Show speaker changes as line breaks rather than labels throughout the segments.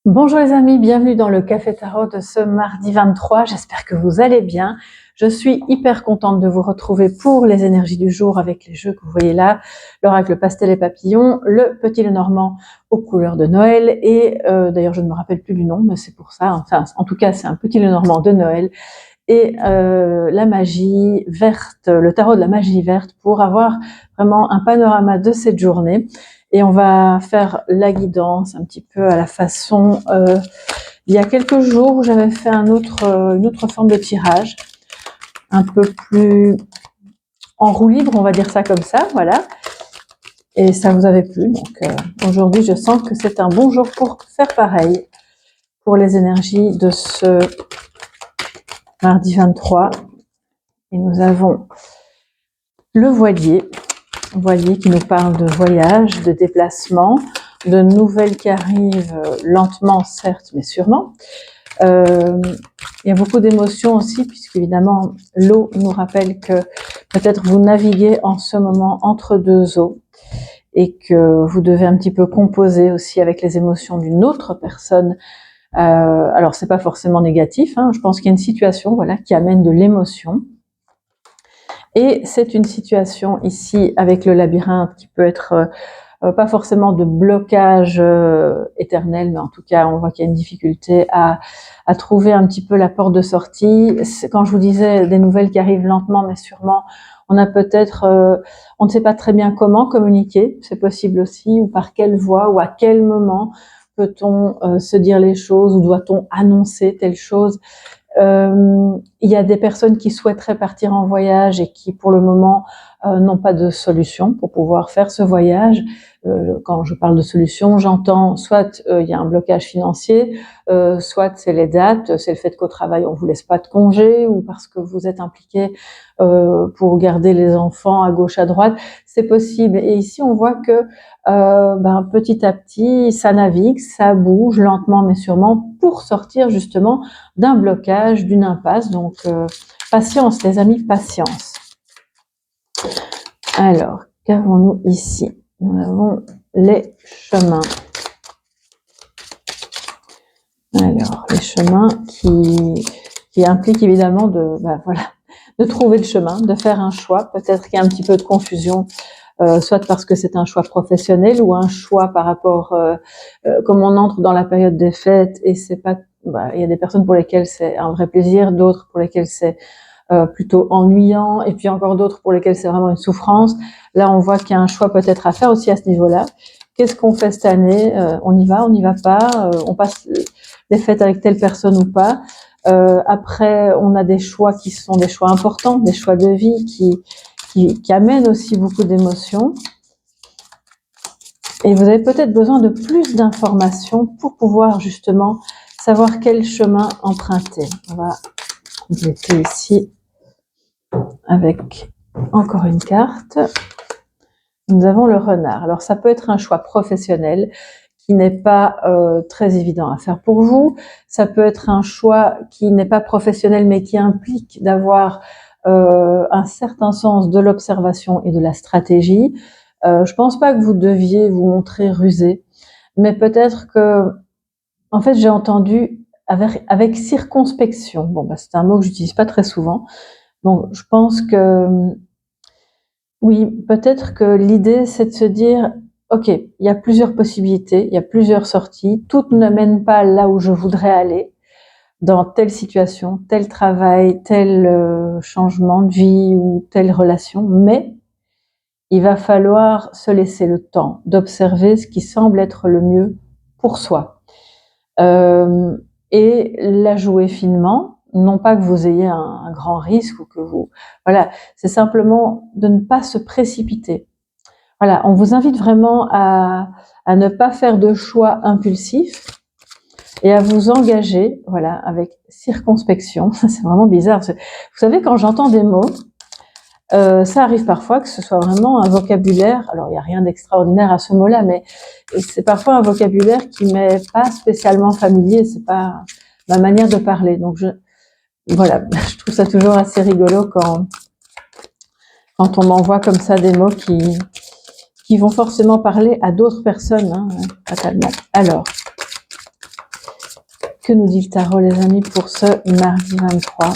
Bonjour les amis, bienvenue dans le Café Tarot de ce mardi 23, j'espère que vous allez bien. Je suis hyper contente de vous retrouver pour les énergies du jour avec les jeux que vous voyez là, l'oracle pastel et papillon, le petit Lenormand aux couleurs de Noël et d'ailleurs je ne me rappelle plus du nom, mais c'est pour ça, enfin en tout cas c'est un petit Lenormand de Noël et la magie verte, le tarot de la magie verte pour avoir vraiment un panorama de cette journée. Et on va faire la guidance un petit peu à la façon, il y a quelques jours où j'avais fait une autre forme de tirage, un peu plus en roue libre, on va dire ça comme ça, voilà. Et ça vous avait plu, donc aujourd'hui je sens que c'est un bon jour pour faire pareil, pour les énergies de ce mardi 23. Et nous avons le voilier qui nous parle de voyage, de déplacement, de nouvelles qui arrivent lentement, certes, mais sûrement. Il y a beaucoup d'émotions aussi, puisqu'évidemment, l'eau nous rappelle que peut-être vous naviguez en ce moment entre deux eaux et que vous devez un petit peu composer aussi avec les émotions d'une autre personne. Alors, c'est pas forcément négatif, hein, je pense qu'il y a une situation voilà, qui amène de l'émotion. Et c'est une situation ici avec le labyrinthe qui peut être pas forcément de blocage éternel, mais en tout cas, on voit qu'il y a une difficulté à trouver un petit peu la porte de sortie. Quand je vous disais des nouvelles qui arrivent lentement, mais sûrement, on a peut-être, on ne sait pas très bien comment communiquer, c'est possible aussi, ou par quelle voie, ou à quel moment peut-on se dire les choses, ou doit-on annoncer telle chose. Il y a des personnes qui souhaiteraient partir en voyage et qui, pour le moment, n'ont pas de solution pour pouvoir faire ce voyage. Quand je parle de solution, j'entends soit il y a un blocage financier, soit c'est les dates, c'est le fait qu'au travail on vous laisse pas de congé ou parce que vous êtes impliqué pour garder les enfants à gauche à droite, c'est possible. Et ici on voit que petit à petit ça navigue, ça bouge lentement mais sûrement pour sortir justement d'un blocage, d'une impasse. Donc patience les amis, patience. Alors, qu'avons-nous ici? Nous avons les chemins. Alors, les chemins qui impliquent évidemment de trouver le chemin, de faire un choix. Peut-être qu'il y a un petit peu de confusion, soit parce que c'est un choix professionnel ou un choix par rapport, comme on entre dans la période des fêtes et c'est pas, il y a des personnes pour lesquelles c'est un vrai plaisir, d'autres pour lesquelles c'est plutôt ennuyant, et puis encore d'autres pour lesquels c'est vraiment une souffrance. Là, on voit qu'il y a un choix peut-être à faire aussi à ce niveau-là. Qu'est-ce qu'on fait cette année? On y va, on n'y va pas? On passe les fêtes avec telle personne ou pas? Après, on a des choix qui sont des choix importants, des choix de vie qui amènent aussi beaucoup d'émotions. Et vous avez peut-être besoin de plus d'informations pour pouvoir justement savoir quel chemin emprunter. On va compléter ici avec encore une carte. Nous avons le renard. Alors ça peut être un choix professionnel qui n'est pas très évident à faire pour vous. Ça peut être un choix qui n'est pas professionnel mais qui implique d'avoir un certain sens de l'observation et de la stratégie. Je pense pas que vous deviez vous montrer rusé, mais peut-être que, en fait, j'ai entendu avec circonspection. Bon, c'est un mot que j'utilise pas très souvent. Donc, je pense que oui, peut-être que l'idée, c'est de se dire, ok, il y a plusieurs possibilités, il y a plusieurs sorties, toutes ne mènent pas là où je voudrais aller, dans telle situation, tel travail, tel changement de vie ou telle relation, mais il va falloir se laisser le temps d'observer ce qui semble être le mieux pour soi. Et la jouer finement, non pas que vous ayez un grand risque ou que vous... Voilà, c'est simplement de ne pas se précipiter. Voilà, on vous invite vraiment à ne pas faire de choix impulsifs et à vous engager, voilà, avec circonspection. C'est vraiment bizarre. Vous savez, quand j'entends des mots, ça arrive parfois que ce soit vraiment un vocabulaire, alors il n'y a rien d'extraordinaire à ce mot-là, mais c'est parfois un vocabulaire qui m'est pas spécialement familier, c'est pas ma manière de parler. Donc voilà, je trouve ça toujours assez rigolo quand on m'envoie comme ça des mots qui vont forcément parler à d'autres personnes, hein, fatalement. Alors, Que nous dit le tarot, les amis, pour ce mardi 23?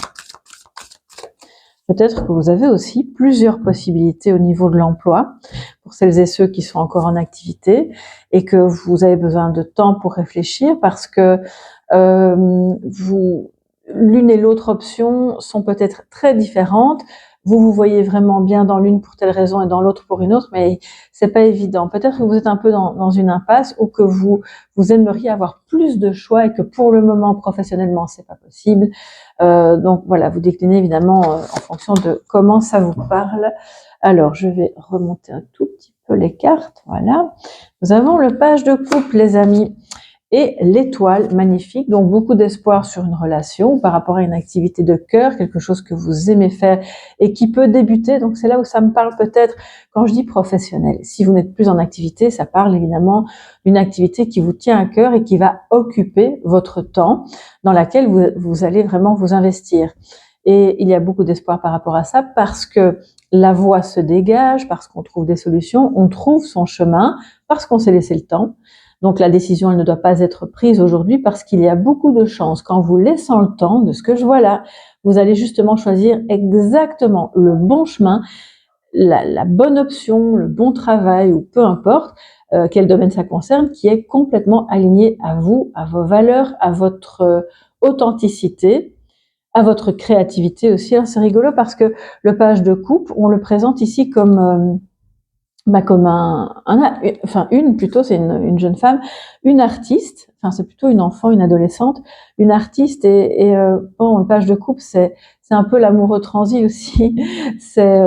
Peut-être que vous avez aussi plusieurs possibilités au niveau de l'emploi, pour celles et ceux qui sont encore en activité, et que vous avez besoin de temps pour réfléchir, parce que l'une et l'autre option sont peut-être très différentes. Vous voyez vraiment bien dans l'une pour telle raison et dans l'autre pour une autre, mais c'est pas évident. Peut-être que vous êtes un peu dans une impasse, ou que vous aimeriez avoir plus de choix et que pour le moment professionnellement c'est pas possible. Donc voilà, vous déclinez évidemment en fonction de comment ça vous parle. Alors je vais remonter un tout petit peu les cartes. Voilà, nous avons le page de couple, les amis, et l'étoile, magnifique, donc beaucoup d'espoir sur une relation par rapport à une activité de cœur, quelque chose que vous aimez faire et qui peut débuter. Donc c'est là où ça me parle peut-être quand je dis professionnel. Si vous n'êtes plus en activité, ça parle évidemment d'une activité qui vous tient à cœur et qui va occuper votre temps, dans laquelle vous allez vraiment vous investir. Et il y a beaucoup d'espoir par rapport à ça, parce que la voie se dégage, parce qu'on trouve des solutions, on trouve son chemin, parce qu'on s'est laissé le temps. Donc la décision, elle ne doit pas être prise aujourd'hui, parce qu'il y a beaucoup de chances qu'en vous laissant le temps, de ce que je vois là, vous allez justement choisir exactement le bon chemin, la bonne option, le bon travail, ou peu importe quel domaine ça concerne, qui est complètement aligné à vous, à vos valeurs, à votre authenticité, à votre créativité aussi. Alors, c'est rigolo parce que le page de couple, on le présente ici comme c'est une jeune femme, une artiste, enfin c'est plutôt une enfant, une adolescente, une artiste, et bon, le page de couple, c'est un peu l'amoureux transi aussi. C'est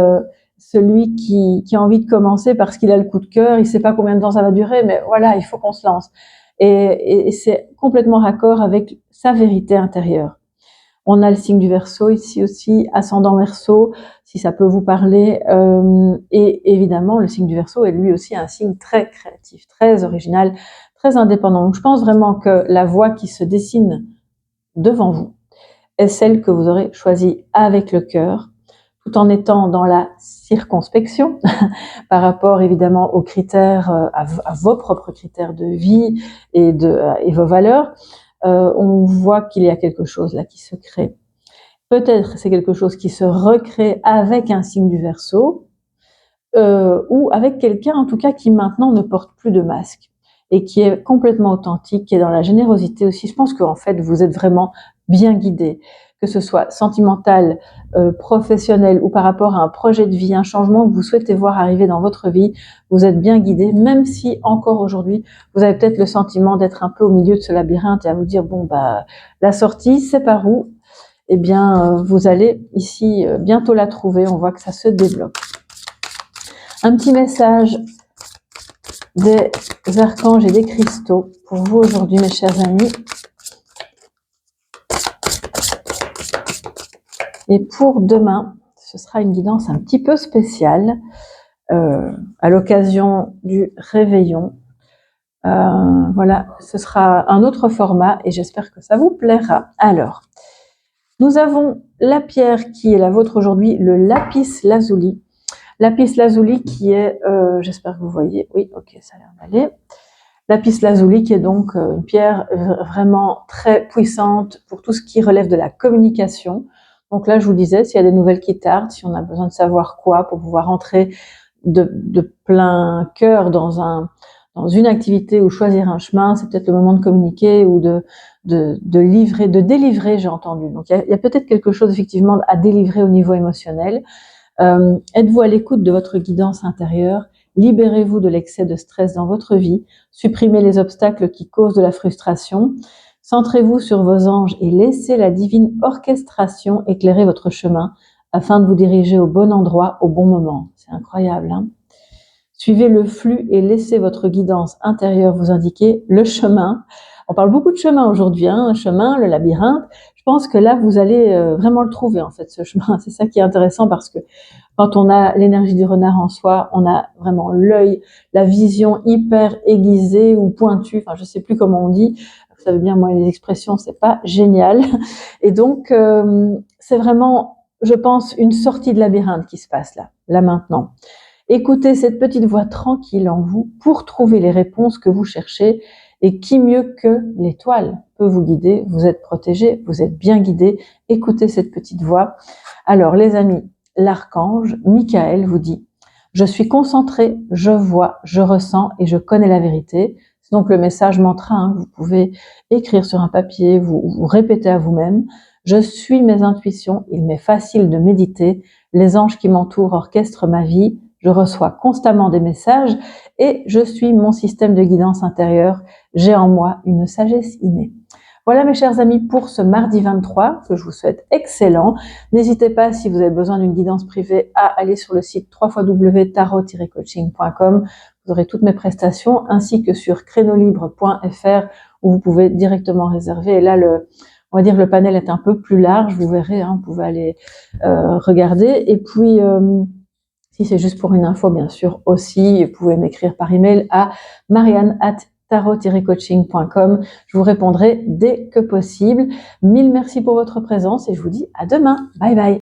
celui qui a envie de commencer parce qu'il a le coup de cœur, il sait pas combien de temps ça va durer, mais voilà, il faut qu'on se lance. Et c'est complètement raccord avec sa vérité intérieure. On a le signe du Verseau ici aussi, ascendant Verseau, si ça peut vous parler. Et évidemment, le signe du Verseau est lui aussi un signe très créatif, très original, très indépendant. Donc je pense vraiment que la voie qui se dessine devant vous est celle que vous aurez choisie avec le cœur, tout en étant dans la circonspection par rapport évidemment aux critères, à vos propres critères de vie et vos valeurs. On voit qu'il y a quelque chose là qui se crée. Peut-être c'est quelque chose qui se recrée avec un signe du Verseau, ou avec quelqu'un en tout cas qui maintenant ne porte plus de masque et qui est complètement authentique, qui est dans la générosité aussi. Je pense qu'en fait vous êtes vraiment bien guidé, que ce soit sentimental, professionnel, ou par rapport à un projet de vie, un changement que vous souhaitez voir arriver dans votre vie. Vous êtes bien guidé, même si encore aujourd'hui vous avez peut-être le sentiment d'être un peu au milieu de ce labyrinthe et à vous dire bon bah la sortie c'est par où? Eh bien vous allez ici bientôt la trouver. On voit que ça se débloque. Un petit message des archanges et des cristaux pour vous aujourd'hui, mes chers amis. Et pour demain, ce sera une guidance un petit peu spéciale à l'occasion du réveillon. Voilà, ce sera un autre format et j'espère que ça vous plaira. Alors, nous avons la pierre qui est la vôtre aujourd'hui, le lapis lazuli. Lapis lazuli qui est, j'espère que vous voyez, oui, ok, ça a l'air d'aller. Lapis lazuli qui est donc une pierre vraiment très puissante pour tout ce qui relève de la communication. Donc là, je vous disais, s'il y a des nouvelles qui tardent, si on a besoin de savoir quoi pour pouvoir entrer de plein cœur dans une activité ou choisir un chemin, c'est peut-être le moment de communiquer ou de délivrer, j'ai entendu. Donc il y a peut-être quelque chose effectivement à délivrer au niveau émotionnel. Êtes-vous à l'écoute de votre guidance intérieure? Libérez-vous de l'excès de stress dans votre vie, supprimez les obstacles qui causent de la frustration, centrez-vous sur vos anges et laissez la divine orchestration éclairer votre chemin afin de vous diriger au bon endroit au bon moment. C'est incroyable, hein? Suivez le flux et laissez votre guidance intérieure vous indiquer le chemin. On parle beaucoup de chemin aujourd'hui, hein, un chemin, le labyrinthe. Je pense que là, vous allez vraiment le trouver, en fait, ce chemin. C'est ça qui est intéressant, parce que quand on a l'énergie du renard en soi, on a vraiment l'œil, la vision hyper aiguisée ou pointue. Enfin, je sais plus comment on dit. Vous savez bien, moi, les expressions, c'est pas génial. Et donc, c'est vraiment, je pense, une sortie de labyrinthe qui se passe là maintenant. Écoutez cette petite voix tranquille en vous pour trouver les réponses que vous cherchez. Et qui mieux que l'étoile peut vous guider, vous êtes protégé, vous êtes bien guidé, écoutez cette petite voix. Alors les amis, l'archange Michael vous dit: je suis concentré, je vois, je ressens et je connais la vérité. C'est donc le message mantra, hein. Vous pouvez écrire sur un papier, vous répéter à vous-même: je suis mes intuitions, il m'est facile de méditer, les anges qui m'entourent orchestrent ma vie, je reçois constamment des messages et je suis mon système de guidance intérieure, j'ai en moi une sagesse innée. Voilà mes chers amis pour ce mardi 23 que je vous souhaite excellent. N'hésitez pas, si vous avez besoin d'une guidance privée, à aller sur le site www.tarot-coaching.com. Vous aurez toutes mes prestations, ainsi que sur créneaulibre.fr où vous pouvez directement réserver. Et là, on va dire le panel est un peu plus large, vous verrez, hein, vous pouvez aller regarder. Et puis, si c'est juste pour une info, bien sûr, aussi, vous pouvez m'écrire par email à marianne@tarot-coaching.com. Je vous répondrai dès que possible. Mille merci pour votre présence et je vous dis à demain. Bye bye.